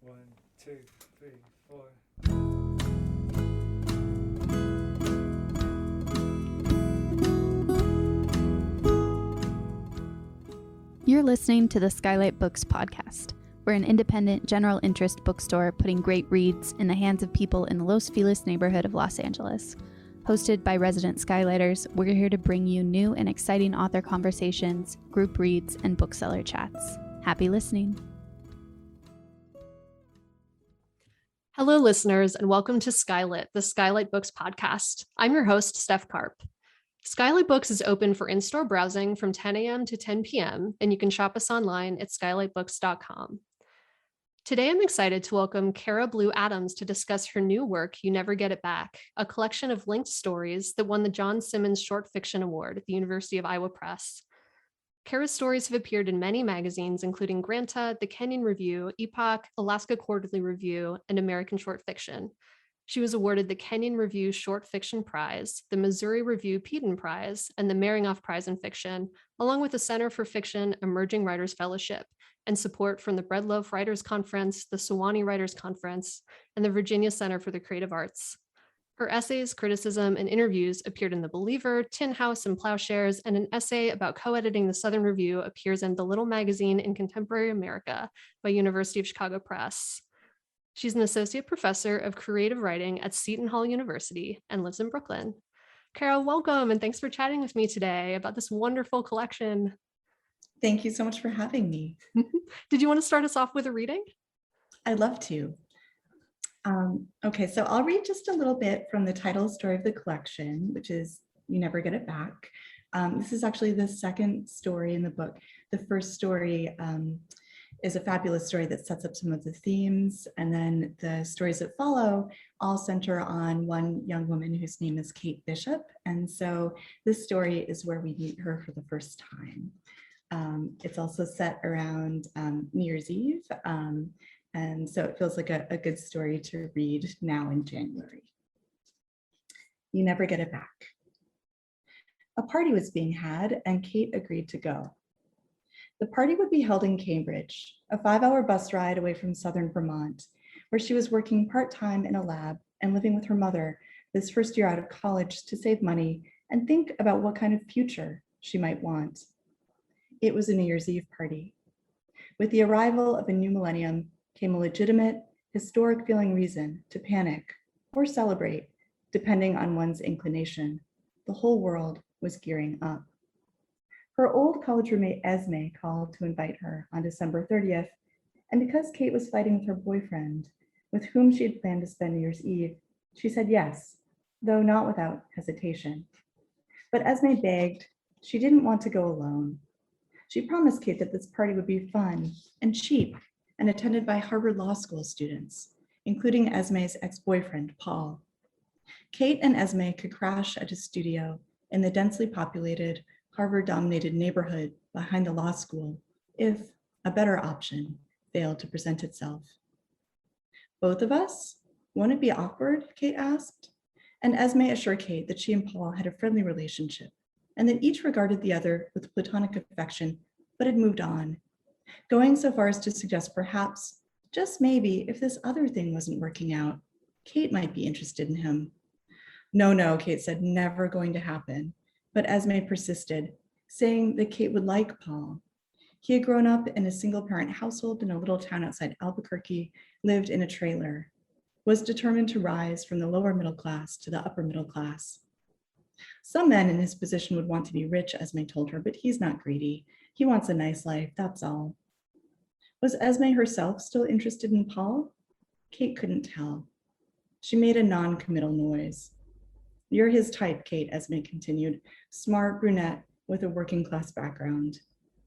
One, two, three, four. You're listening to the SKYLIT Books podcast. We're an independent general interest bookstore putting great reads in the hands of people in the Los Feliz neighborhood of Los Angeles. Hosted by resident Skylighters, we're here to bring you new and exciting author conversations, group reads, and bookseller chats. Happy listening. Hello, listeners, and welcome to SKYLIT, the SKYLIT Books podcast. I'm your host, Steph Karp. SKYLIT Books is open for in-store browsing from 10 a.m. to 10 p.m., and you can shop us online at skylitbooks.com. Today, I'm excited to welcome Cara Blue Adams to discuss her new work, You Never Get It Back, a collection of linked stories that won the John Simmons Short Fiction Award at the University of Iowa Press. Cara's stories have appeared in many magazines, including Granta, The Kenyon Review, Epoch, Alaska Quarterly Review, and American Short Fiction. She was awarded the Kenyon Review Short Fiction Prize, the Missouri Review Peden Prize, and the Maringoff Prize in Fiction, along with the Center for Fiction Emerging Writers Fellowship, and support from the Breadloaf Writers Conference, the Sewanee Writers Conference, and the Virginia Center for the Creative Arts. Her essays, criticism, and interviews appeared in The Believer, Tin House, and Plowshares, and an essay about co-editing the Southern Review appears in The Little Magazine in Contemporary America by University of Chicago Press. She's an associate professor of creative writing at Seton Hall University and lives in Brooklyn. Cara, welcome, and thanks for chatting with me today about this wonderful collection. Thank you so much for having me. Did you want to start us off with a reading? I'd love to. Okay, so I'll read just a little bit from the title story of the collection, which is You Never Get It Back. This is actually the second story in the book. The first story is a fabulous story that sets up some of the themes, and then the stories that follow all center on one young woman whose name is Kate Bishop. And so this story is where we meet her for the first time. It's also set around New Year's Eve. And so it feels like a good story to read now in January. You Never Get It Back. A party was being had and Kate agreed to go. The party would be held in Cambridge, a 5-hour bus ride away from southern Vermont, where she was working part-time in a lab and living with her mother this first year out of college to save money and think about what kind of future she might want. It was a New Year's Eve party. With the arrival of a new millennium came a legitimate, historic feeling reason to panic or celebrate, depending on one's inclination. The whole world was gearing up. Her old college roommate Esme called to invite her on December 30th, and because Kate was fighting with her boyfriend, with whom she had planned to spend New Year's Eve, she said yes, though not without hesitation. But Esme begged. She didn't want to go alone. She promised Kate that this party would be fun and cheap and attended by Harvard Law School students, including Esme's ex-boyfriend, Paul. Kate and Esme could crash at his studio in the densely populated, Harvard-dominated neighborhood behind the law school if a better option failed to present itself. Both of us? Won't it be awkward? Kate asked. And Esme assured Kate that she and Paul had a friendly relationship and that each regarded the other with platonic affection, but had moved on, going so far as to suggest perhaps, just maybe, if this other thing wasn't working out, Kate might be interested in him. No, Kate said, never going to happen. But Esme persisted, saying that Kate would like Paul. He had grown up in a single-parent household in a little town outside Albuquerque, lived in a trailer, was determined to rise from the lower middle class to the upper middle class. Some men in his position would want to be rich, Esme told her, but he's not greedy. He wants a nice life, that's all. Was Esme herself still interested in Paul? Kate couldn't tell. She made a non-committal noise. You're his type, Kate, Esme continued, smart brunette with a working class background.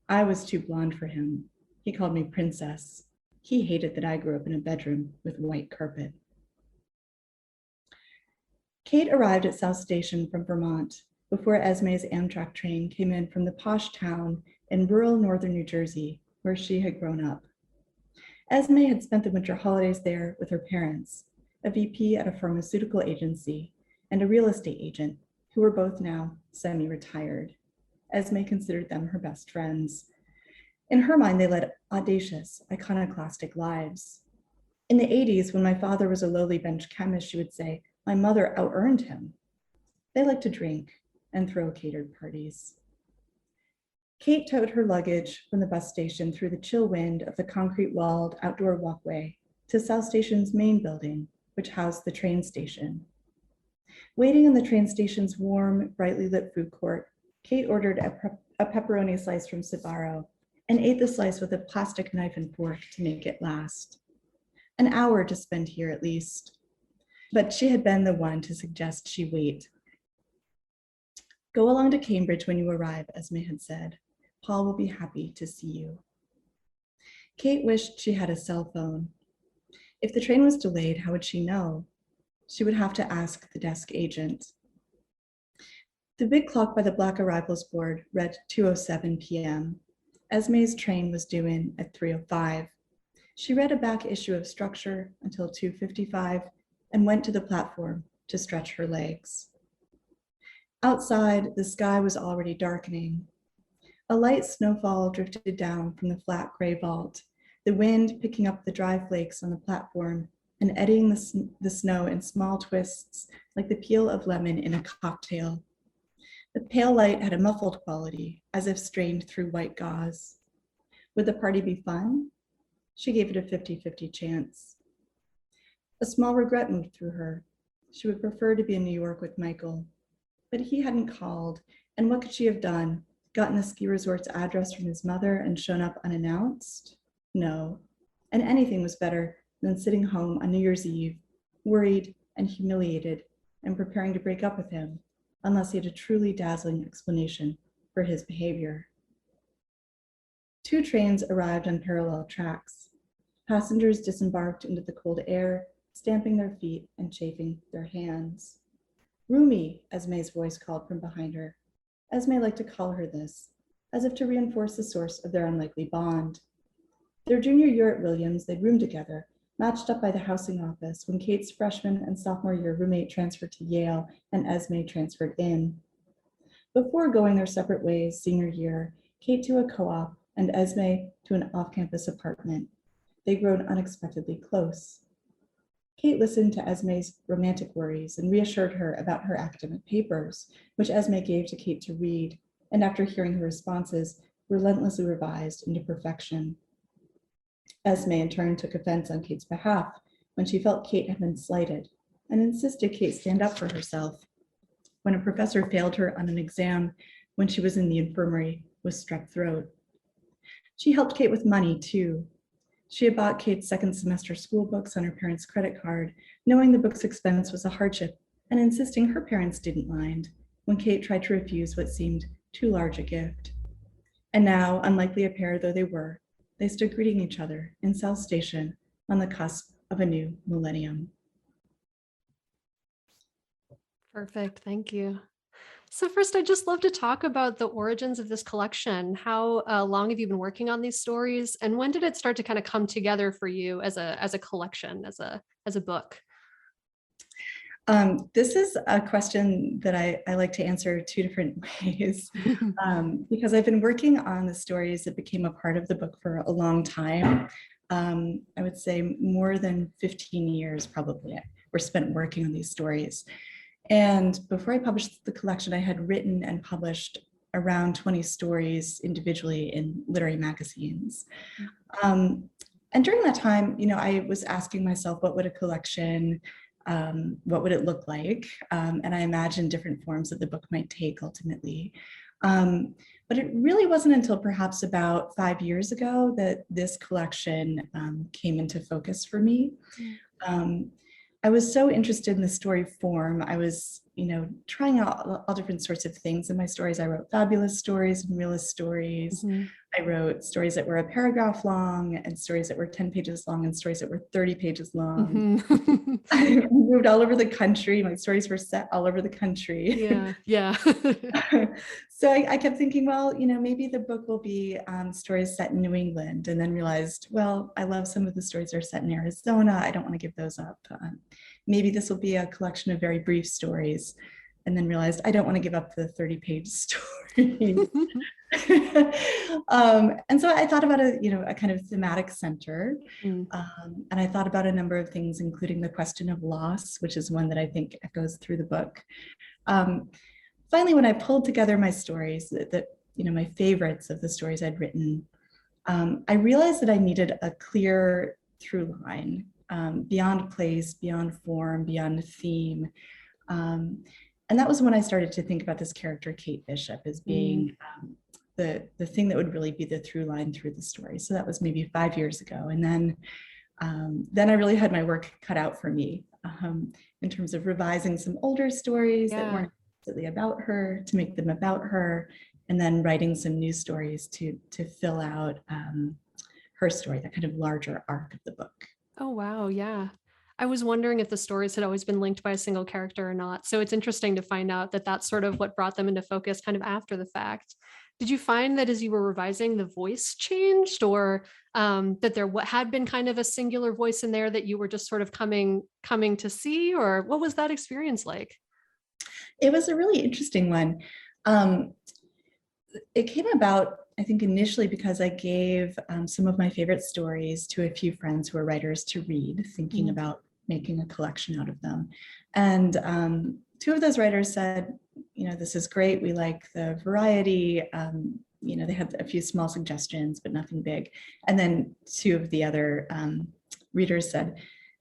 I was too blonde for him. He called me princess. He hated that I grew up in a bedroom with white carpet. Kate arrived at South Station from Vermont before Esme's Amtrak train came in from the posh town in rural northern New Jersey, where she had grown up. Esme had spent the winter holidays there with her parents, a VP at a pharmaceutical agency, and a real estate agent, who were both now semi-retired. Esme considered them her best friends. In her mind, they led audacious, iconoclastic lives. In the 80s, when my father was a lowly bench chemist, she would say, my mother out-earned him. They liked to drink and throw catered parties. Kate towed her luggage from the bus station through the chill wind of the concrete-walled outdoor walkway to South Station's main building, which housed the train station. Waiting in the train station's warm, brightly lit food court, Kate ordered a pepperoni slice from Sbarro and ate the slice with a plastic knife and fork to make it last. An hour to spend here at least. But she had been the one to suggest she wait. Go along to Cambridge when you arrive, Esme had said. Paul will be happy to see you. Kate wished she had a cell phone. If the train was delayed, how would she know? She would have to ask the desk agent. The big clock by the black arrivals board read 2:07 p.m. Esme's train was due in at 3:05. She read a back issue of Structure until 2:55 and went to the platform to stretch her legs. Outside, the sky was already darkening. A light snowfall drifted down from the flat gray vault, the wind picking up the dry flakes on the platform and eddying the snow in small twists like the peel of lemon in a cocktail. The pale light had a muffled quality, as if strained through white gauze. Would the party be fun? She gave it a 50-50 chance. A small regret moved through her. She would prefer to be in New York with Michael, but he hadn't called, and what could she have done? Gotten the ski resort's address from his mother and shown up unannounced? No, and anything was better than sitting home on New Year's Eve, worried and humiliated and preparing to break up with him, unless he had a truly dazzling explanation for his behavior. Two trains arrived on parallel tracks. Passengers disembarked into the cold air, stamping their feet and chafing their hands. Roomy, Esme's voice called from behind her. Esme liked to call her this, as if to reinforce the source of their unlikely bond. Their junior year at Williams, they'd roomed together, matched up by the housing office when Kate's freshman and sophomore year roommate transferred to Yale and Esme transferred in. Before going their separate ways senior year, Kate to a co-op and Esme to an off-campus apartment. They'd grown unexpectedly close. Kate listened to Esme's romantic worries and reassured her about her academic papers, which Esme gave to Kate to read, and after hearing her responses, relentlessly revised into perfection. Esme in turn took offense on Kate's behalf when she felt Kate had been slighted and insisted Kate stand up for herself. When a professor failed her on an exam when she was in the infirmary with strep throat. She helped Kate with money too. She had bought Kate's second semester school books on her parents' credit card, knowing the book's expense was a hardship and insisting her parents didn't mind when Kate tried to refuse what seemed too large a gift. And now, unlikely a pair though they were, they stood greeting each other in South Station on the cusp of a new millennium. Perfect, thank you. So first, I'd just love to talk about the origins of this collection. How long have you been working on these stories, and when did it start to kind of come together for you as a collection, as a book? This is a question that I like to answer two different ways because I've been working on the stories that became a part of the book for a long time. I would say more than 15 years probably were spent working on these stories. And before I published the collection, I had written and published around 20 stories individually in literary magazines. And during that time, I was asking myself, what would a collection, what would it look like? And I imagined different forms that the book might take ultimately. But it really wasn't until perhaps about 5 years ago that this collection came into focus for me. I was so interested in the story form. I was, trying out all different sorts of things in my stories. I wrote fabulous stories and realist stories. Mm-hmm. I wrote stories that were a paragraph long and stories that were 10 pages long and stories that were 30 pages long. Mm-hmm. I moved all over the country. My stories were set all over the country. Yeah. So I kept thinking, well, maybe the book will be stories set in New England, and then realized, well, I love some of the stories that are set in Arizona. I don't want to give those up. Maybe this will be a collection of very brief stories. and then realized I don't want to give up the 30-page story. And so I thought about a kind of thematic center. And I thought about a number of things, including the question of loss, which is one that I think echoes through the book. Finally, when I pulled together my stories, my favorites of the stories I'd written, I realized that I needed a clear through line, beyond place, beyond form, beyond theme. And that was when I started to think about this character, Kate Bishop, as being the thing that would really be the through line through the story. So that was maybe 5 years ago. And then I really had my work cut out for me in terms of revising some older stories that weren't explicitly about her to make them about her, and then writing some new stories to fill out her story, that kind of larger arc of the book. Oh, wow. Yeah. I was wondering if the stories had always been linked by a single character or not. So it's interesting to find out that that's sort of what brought them into focus kind of after the fact. Did you find that as you were revising, the voice changed, or that there had been kind of a singular voice in there that you were just sort of coming to see, or what was that experience like? It was a really interesting one. It came about, I think, initially because I gave some of my favorite stories to a few friends who are writers to read, thinking about making a collection out of them. And two of those writers said, this is great. We like the variety. They had a few small suggestions, but nothing big. And then two of the other readers said,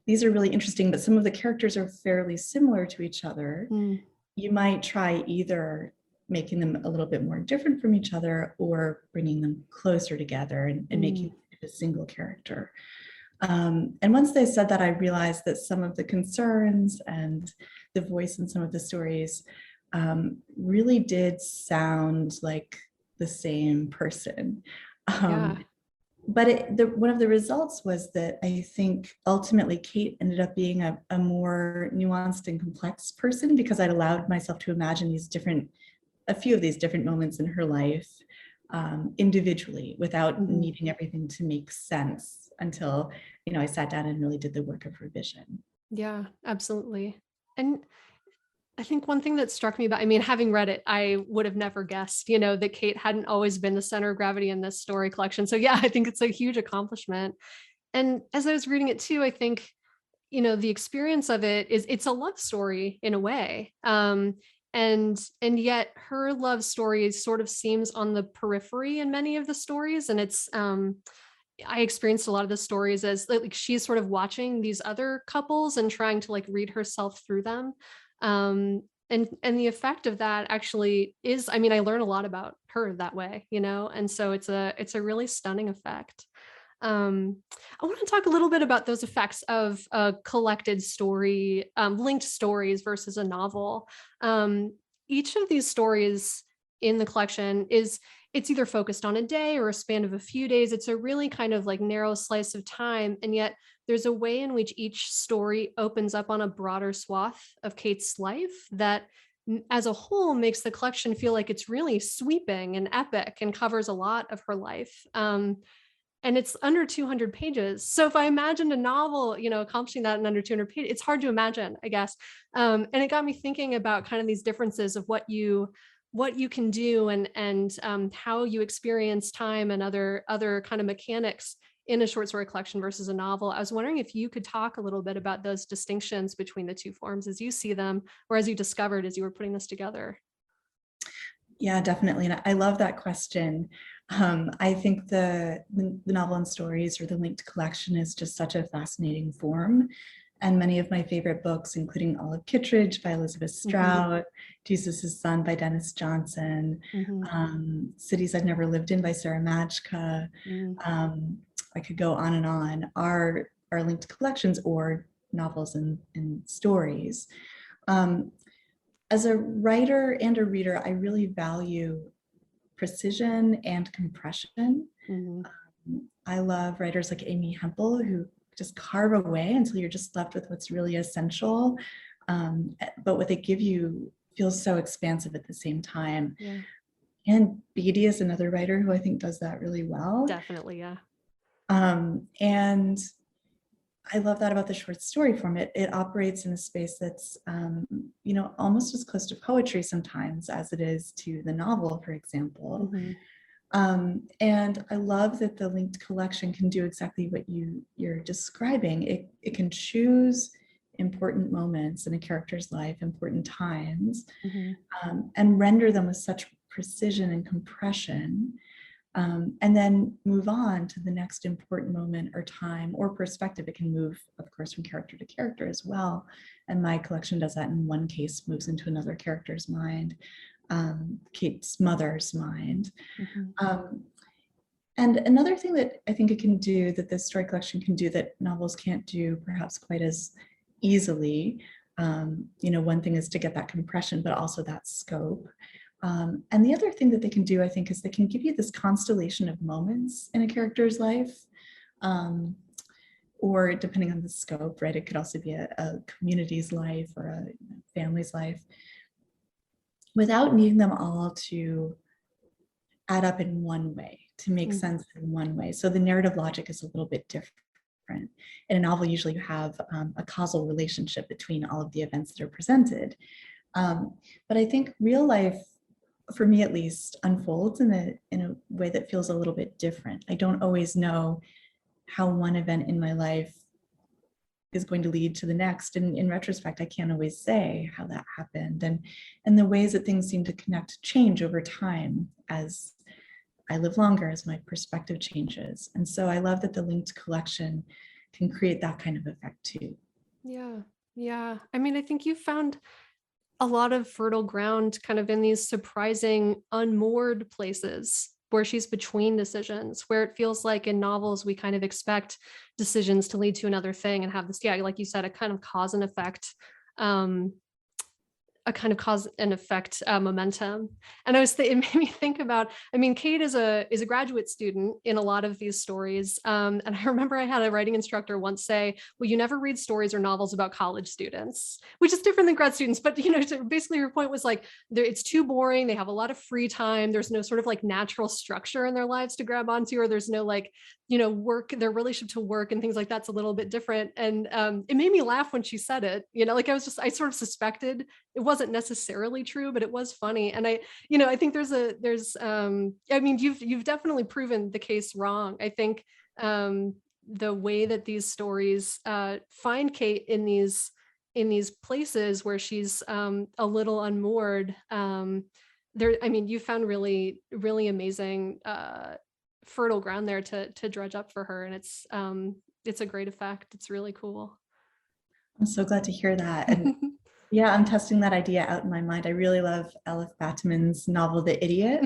these are really interesting, but some of the characters are fairly similar to each other. You might try either making them a little bit more different from each other or bringing them closer together and making a single character. And once they said that, I realized that some of the concerns and the voice in some of the stories really did sound like the same person. But one of the results was that I think ultimately Kate ended up being a more nuanced and complex person, because I'd allowed myself to imagine a few of these different moments in her life individually, without needing everything to make sense until, I sat down and really did the work of revision. Yeah, absolutely. And I think one thing that struck me about, having read it, I would have never guessed, that Kate hadn't always been the center of gravity in this story collection. So yeah, I think it's a huge accomplishment. And as I was reading it too, I think, the experience of it is, it's a love story in a way. And yet her love story sort of seems on the periphery in many of the stories. And it's, I experienced a lot of the stories as like she's sort of watching these other couples and trying to like read herself through them. And the effect of that actually is, I learn a lot about her that way, and so it's a really stunning effect. I want to talk a little bit about those effects of a collected story, linked stories versus a novel. Each of these stories in the collection it's either focused on a day or a span of a few days. It's a really kind of like narrow slice of time. And yet there's a way in which each story opens up on a broader swath of Kate's life that as a whole makes the collection feel like it's really sweeping and epic and covers a lot of her life. And it's under 200 pages. So if I imagined a novel, accomplishing that in under 200 pages, it's hard to imagine, I guess. And it got me thinking about kind of these differences of what you can do and how you experience time and other kind of mechanics in a short story collection versus a novel. I was wondering if you could talk a little bit about those distinctions between the two forms as you see them, or as you discovered as you were putting this together. Yeah, definitely. And I love that question. I think the novel and stories, or the linked collection, is just such a fascinating form. And many of my favorite books, including Olive Kittredge by Elizabeth Strout, Jesus' Son by Dennis Johnson, Cities I've Never Lived In by Sarah Majka, I could go on, are linked collections or novels and stories. As a writer and a reader, I really value precision and compression. I love writers like Amy Hempel, who just carve away until you're just left with what's really essential. But what they give you feels so expansive at the same time. Yeah. And Beatty is another writer who I think does that really well. Definitely, yeah. And I love that about the short story form. It operates in a space that's, almost as close to poetry sometimes as it is to the novel, for example. And I love that the linked collection can do exactly what you're describing. It can choose important moments in a character's life, important times, and render them with such precision and compression, and then move on to the next important moment or time or perspective. It can move, of course, from character to character as well. And my collection does that. In one case, moves into another character's mind, Kate's mother's mind. And another thing that I think it can do, that this story collection can do that novels can't do perhaps quite as easily, one thing is to get that compression, but also that scope. And the other thing that they can do, I think, is they can give you this constellation of moments in a character's life, or depending on the scope, right? It could also be a community's life or a family's life, without needing them all to add up in one way, to make sense in one way. So the narrative logic is a little bit different. In a novel, usually you have a causal relationship between all of the events that are presented. But I think real life, for me at least, unfolds in a way that feels a little bit different. I don't always know how one event in my life is going to lead to the next. And in retrospect, I can't always say how that happened. And the ways that things seem to connect change over time as I live longer, as my perspective changes. And so I love that the linked collection can create that kind of effect too. Yeah. I mean, I think you found a lot of fertile ground kind of in these surprising unmoored places where she's between decisions, where it feels like in novels, we kind of expect decisions to lead to another thing and have this, like you said, a kind of cause and effect, momentum. And it made me think about, I mean, Kate is a graduate student in a lot of these stories. And I remember I had a writing instructor once say, well, you never read stories or novels about college students, which is different than grad students. But, basically her point was like, it's too boring. They have a lot of free time. There's no sort of like natural structure in their lives to grab onto, or there's no like, work, their relationship to work and things like that's a little bit different. And it made me laugh when she said it, I sort of suspected it wasn't necessarily true, but it was funny. And I think you've definitely proven the case wrong. I think the way that these stories find Kate in these places where she's a little unmoored, you found really, really amazing fertile ground there to dredge up for her. And it's a great effect. It's really cool. I'm so glad to hear that. And yeah, I'm testing that idea out in my mind. I really love Elif Batuman's novel, The Idiot.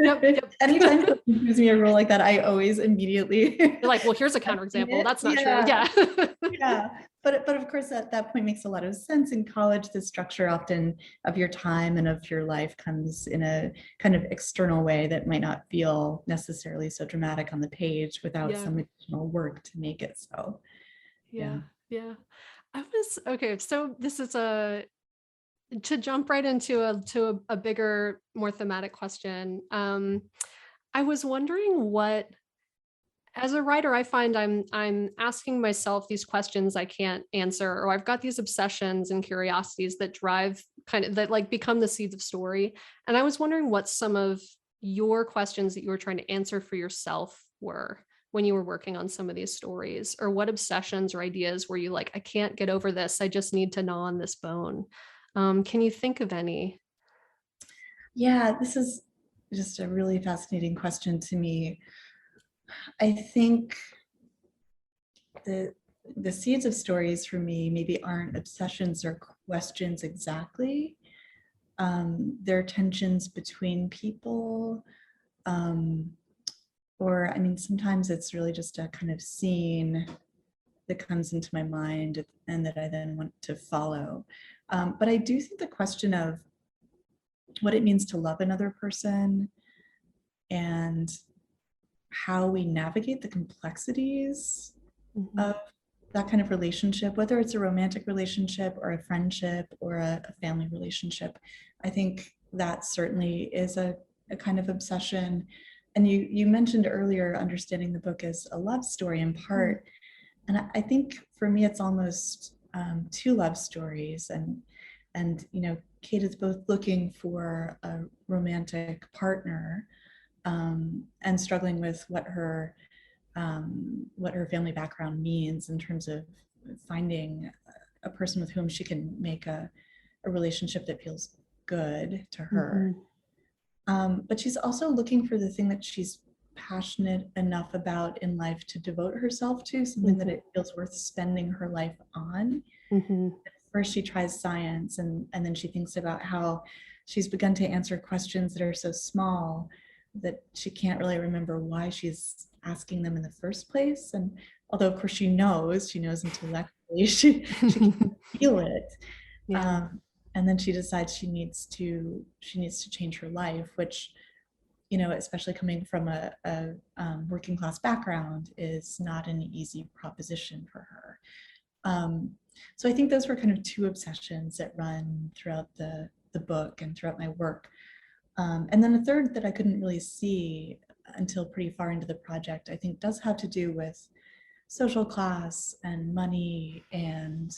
Yep. Anytime someone gives me a role like that, I always immediately... You're like, well, here's a counterexample. That's not true. Yeah. Yeah. But of course, that point makes a lot of sense. In college, the structure often of your time and of your life comes in a kind of external way that might not feel necessarily so dramatic on the page without some additional work to make it so. Yeah. Okay. So this is to jump right into a bigger, more thematic question. I was wondering what, as a writer, I find I'm asking myself these questions I can't answer, or I've got these obsessions and curiosities that drive that like become the seeds of story. And I was wondering what some of your questions that you were trying to answer for yourself were when you were working on some of these stories, or what obsessions or ideas were you like, I can't get over this. I just need to gnaw on this bone. Can you think of any? Yeah, this is just a really fascinating question to me. I think the seeds of stories for me maybe aren't obsessions or questions exactly. They're tensions between people, or sometimes it's really just a kind of scene that comes into my mind and that I then want to follow. But I do think the question of what it means to love another person and how we navigate the complexities of that kind of relationship, whether it's a romantic relationship or a friendship or a family relationship, I think that certainly is a kind of obsession. and you mentioned earlier understanding the book as a love story in part. And I think for me, it's almost two love stories. And Kate is both looking for a romantic partner and struggling with what her family background means in terms of finding a person with whom she can make a relationship that feels good to her. But she's also looking for the thing that she's passionate enough about in life to devote herself to, something that it feels worth spending her life on. First she tries science, and then she thinks about how she's begun to answer questions that are so small that she can't really remember why she's asking them in the first place. And although of course she knows intellectually, she can feel it. And then she decides she needs to change her life, which, especially coming from a working class background, is not an easy proposition for her. So I think those were kind of two obsessions that run throughout the book and throughout my work. And then a third that I couldn't really see until pretty far into the project, I think does have to do with social class and money and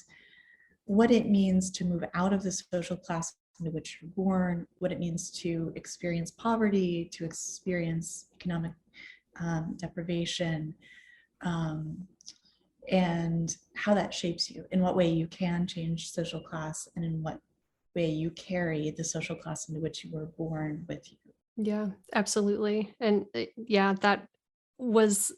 what it means to move out of the social class into which you're born, what it means to experience poverty, to experience economic deprivation, and how that shapes you, in what way you can change social class, and in what way you carry the social class into which you were born with you. Yeah, absolutely. And that was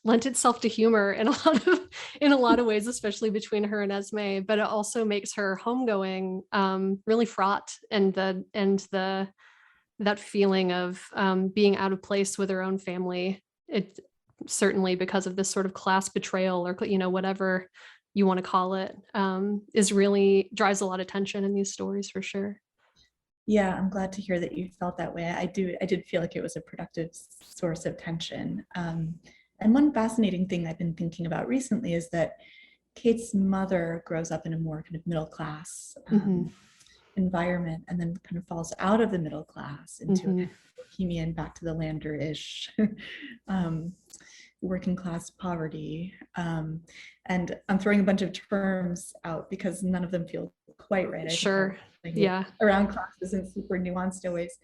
lent itself to humor in a lot of ways, especially between her and Esme, but it also makes her homegoing really fraught, and that feeling of being out of place with her own family. It certainly, because of this sort of class betrayal, or whatever you want to call it, is really drives a lot of tension in these stories for sure. Yeah, I'm glad to hear that you felt that way. I did feel like it was a productive source of tension. And one fascinating thing I've been thinking about recently is that Kate's mother grows up in a more kind of middle class environment, and then kind of falls out of the middle class into bohemian, back to the lander-ish working class poverty. And I'm throwing a bunch of terms out because none of them feel quite right. Sure. Yeah. Around class isn't super nuanced always.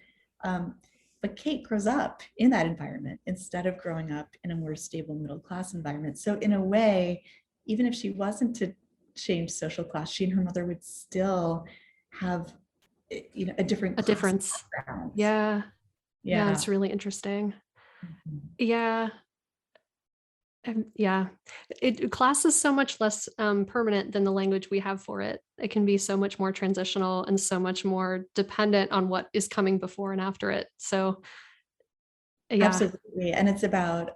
But Kate grows up in that environment instead of growing up in a more stable middle class environment. So in a way, even if she wasn't to change social class, she and her mother would still have, a difference. Background. Yeah, it's really interesting. Yeah. Class is so much less permanent than the language we have for it. It can be so much more transitional and so much more dependent on what is coming before and after it. So yeah. Absolutely. And it's about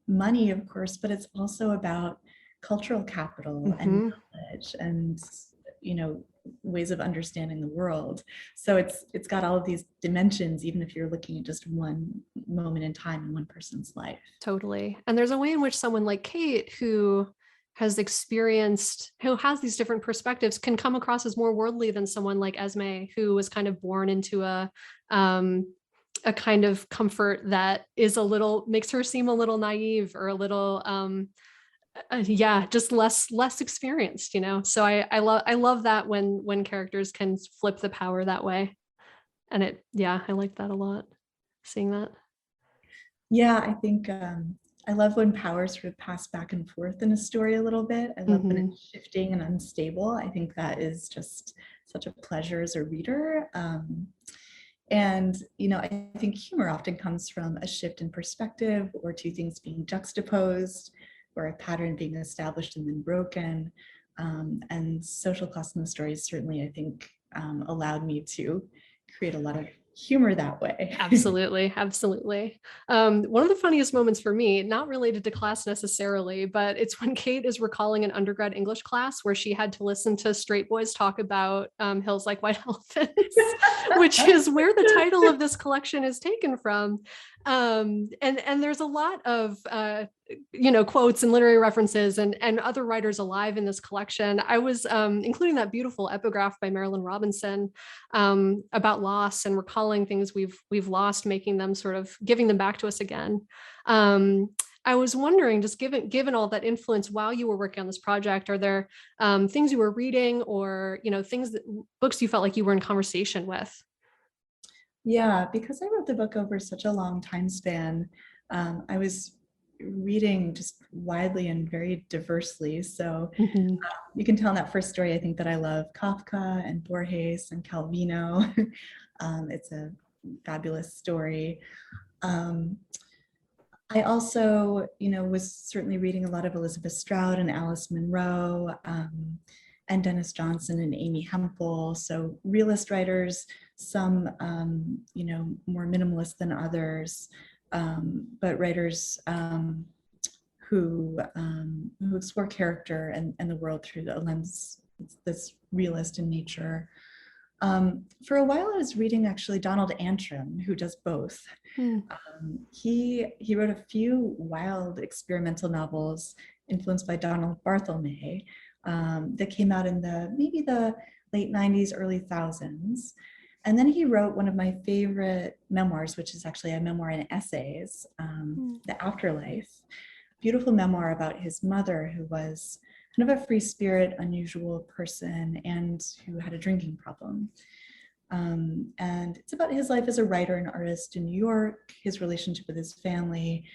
money, of course, but it's also about cultural capital and knowledge and ways of understanding the world. So it's got all of these dimensions, even if you're looking at just one moment in time in one person's life. Totally. And there's a way in which someone like Kate, who has these different perspectives, can come across as more worldly than someone like Esme, who was kind of born into a kind of comfort that makes her seem a little naive, or a little just less experienced, so I love that when characters can flip the power that way. And I like that a lot, seeing that. I think I love when powers sort of pass back and forth in a story a little bit. I love when it's shifting and unstable. I think that is just such a pleasure as a reader. And I think humor often comes from a shift in perspective, or two things being juxtaposed, or a pattern being established and then broken. And social class in the stories certainly, I think, allowed me to create a lot of humor that way. Absolutely. One of the funniest moments for me, not related to class necessarily, but it's when Kate is recalling an undergrad English class where she had to listen to straight boys talk about hills like white elephants, which is where the title of this collection is taken from. And there's a lot of quotes and literary references and other writers alive in this collection. I was including that beautiful epigraph by Marilyn Robinson about loss and recalling things we've lost, making them sort of giving them back to us again. I was wondering, just given all that influence while you were working on this project, are there things you were reading or books you felt like you were in conversation with? Yeah, because I wrote the book over such a long time span, I was reading just widely and very diversely. So you can tell in that first story, I think that I love Kafka and Borges and Calvino. It's a fabulous story. I also, was certainly reading a lot of Elizabeth Strout and Alice Munro, and Dennis Johnson and Amy Hempel. So realist writers, some, more minimalist than others, but writers who explore character and the world through the lens that's realist in nature. For a while, I was reading actually Donald Antrim, who does both. He wrote a few wild experimental novels influenced by Donald Barthelme that came out in maybe the late 90s, early thousands. And then he wrote one of my favorite memoirs, which is actually a memoir in essays, The Afterlife. Beautiful memoir about his mother, who was kind of a free spirit, unusual person, and who had a drinking problem. And it's about his life as a writer and artist in New York, his relationship with his family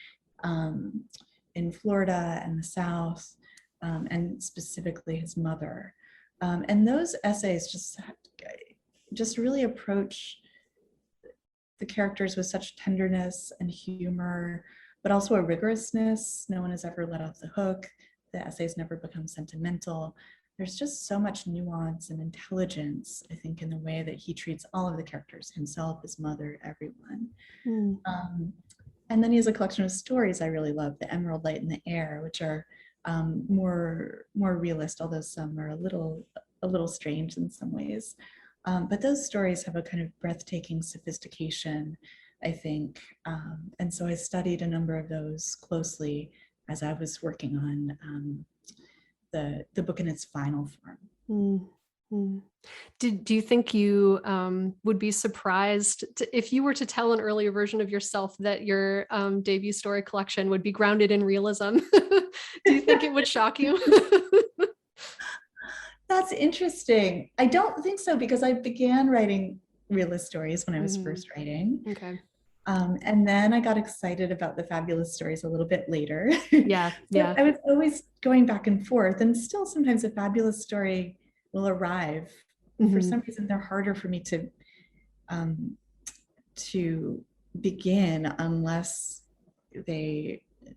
in Florida and the South, and specifically his mother. And those essays just really approach the characters with such tenderness and humor, but also a rigorousness. No one is ever let off the hook. The essays never become sentimental. There's just so much nuance and intelligence, I think, in the way that he treats all of the characters, himself, his mother, everyone. And then he has a collection of stories I really love, The Emerald Light in the Air, which are more realist, although some are a little strange in some ways. But those stories have a kind of breathtaking sophistication, I think. And so I studied a number of those closely as I was working on the book in its final form. Do you think you would be surprised if you were to tell an earlier version of yourself that your debut story collection would be grounded in realism? Do you think it would shock you? That's interesting. I don't think so, because I began writing realist stories when I was first writing. Okay. And then I got excited about the fabulous stories a little bit later. Yeah. I was always going back and forth, and still sometimes a fabulous story will arrive. For some reason, they're harder for me to begin unless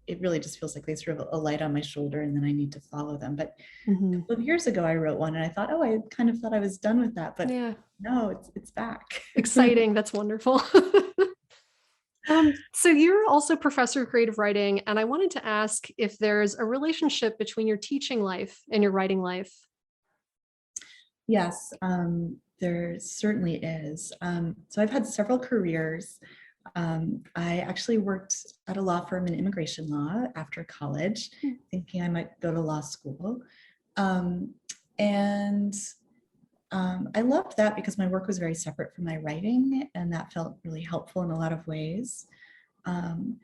it really just feels like they sort of a light on my shoulder, and then I need to follow them. But a couple of years ago, I wrote one and I thought, I kind of thought I was done with that, but no, it's back. Exciting. That's wonderful. So you're also professor of creative writing, and I wanted to ask if there's a relationship between your teaching life and your writing life. Yes, there certainly is. So I've had several careers. I actually worked at a law firm in immigration law after college, thinking I might go to law school. I loved that because my work was very separate from my writing, and that felt really helpful in a lot of ways. Then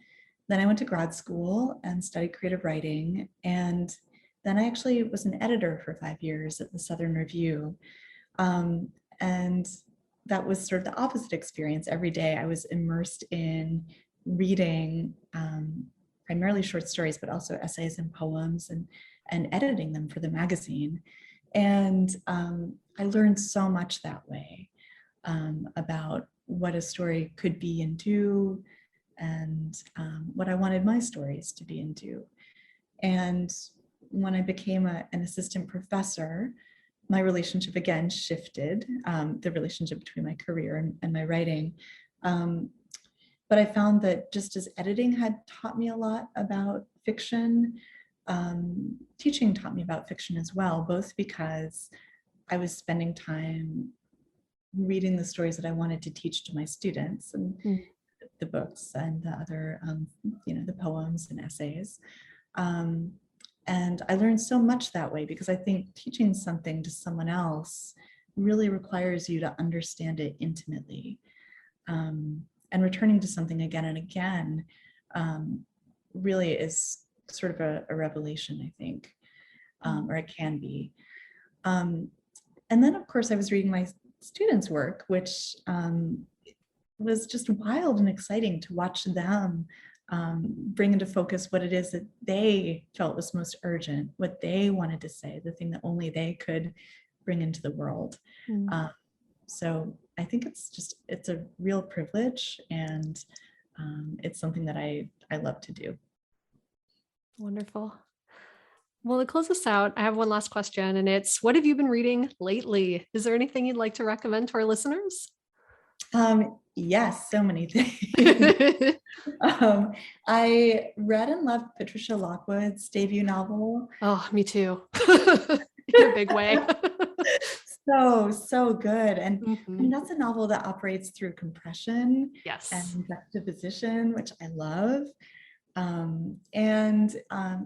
I went to grad school and studied creative writing, and then I actually was an editor for 5 years at the Southern Review. And that was sort of the opposite experience. Every day I was immersed in reading primarily short stories, but also essays and poems, and editing them for the magazine. And I learned so much that way about what a story could be and do, and what I wanted my stories to be and do. And when I became an assistant professor, my relationship again shifted, the relationship between my career and my writing. But I found that just as editing had taught me a lot about fiction, teaching taught me about fiction as well, both because I was spending time reading the stories that I wanted to teach to my students. And the books and the other, the poems and essays. And I learned so much that way, because I think teaching something to someone else really requires you to understand it intimately. And returning to something again and again really is sort of a revelation, I think, or it can be. And then, of course, I was reading my students' work, which was just wild and exciting to watch them bring into focus what it is that they felt was most urgent, what they wanted to say, the thing that only they could bring into the world. So I think it's a real privilege, and it's something that I love to do. Wonderful. Well, to close us out, I have one last question, and it's, what have you been reading lately? Is there anything you'd like to recommend to our listeners? Yes, so many things. I read and loved Patricia Lockwood's debut novel. Oh, me too. In a big way. So good. And I mean, that's a novel that operates through compression and juxtaposition, which I love. And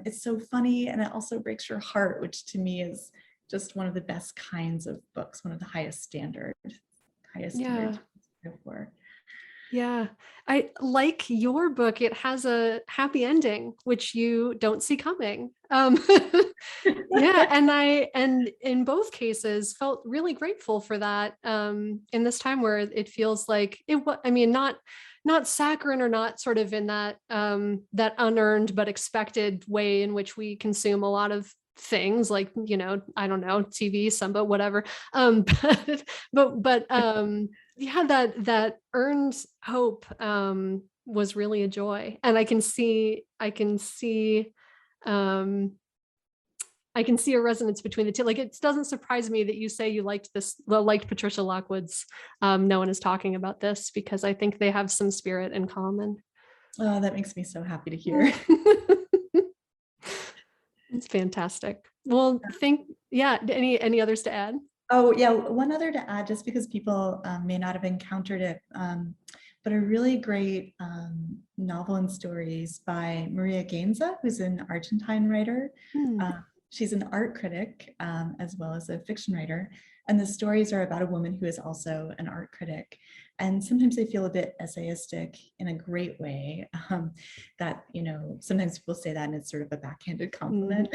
it's so funny, and it also breaks your heart, which to me is just one of the best kinds of books, one of the highest standards to go for. Yeah, I like your book. It has a happy ending, which you don't see coming. And in both cases felt really grateful for that. In this time where it feels like not saccharine, or not sort of in that that unearned but expected way in which we consume a lot of things, like, I don't know, TV, Samba, whatever. But that earned hope was really a joy, and I can see a resonance between the two. Like, it doesn't surprise me that you say you liked Patricia Lockwood's No One Is Talking About This, because I think they have some spirit in common. Oh, that makes me so happy to hear. It's fantastic. Well, any others to add? Oh yeah, one other to add, just because people may not have encountered it, but a really great novel and stories by Maria Gainza, who's an Argentine writer. She's an art critic as well as a fiction writer. And the stories are about a woman who is also an art critic. And sometimes they feel a bit essayistic in a great way. That, sometimes people say that and it's sort of a backhanded compliment.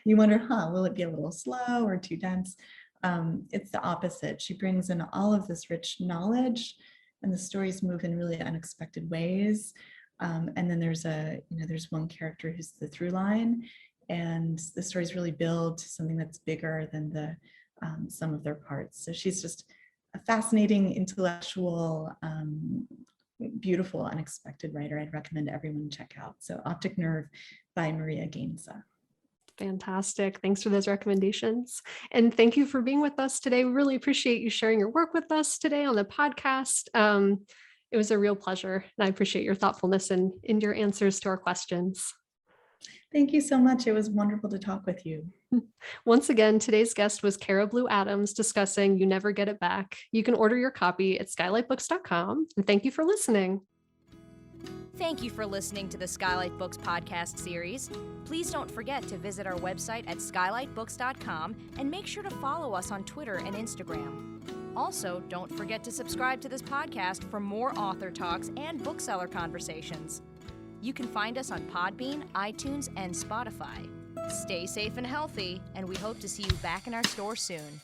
You wonder, will it be a little slow or too dense? It's the opposite. She brings in all of this rich knowledge, and the stories move in really unexpected ways. And then there's one character who's the through line, and the stories really build to something that's bigger than the sum of their parts. So she's just a fascinating, intellectual, beautiful, unexpected writer. I'd recommend everyone check out. So Optic Nerve by Maria Gainza. Fantastic. Thanks for those recommendations. And thank you for being with us today. We really appreciate you sharing your work with us today on the podcast. It was a real pleasure, and I appreciate your thoughtfulness and your answers to our questions. Thank you so much. It was wonderful to talk with you. Once again, today's guest was Cara Blue Adams, discussing You Never Get It Back. You can order your copy at skylitbooks.com. And thank you for listening. Thank you for listening to the Skylight Books podcast series. Please don't forget to visit our website at skylitbooks.com, and make sure to follow us on Twitter and Instagram. Also, don't forget to subscribe to this podcast for more author talks and bookseller conversations. You can find us on Podbean, iTunes, and Spotify. Stay safe and healthy, and we hope to see you back in our store soon.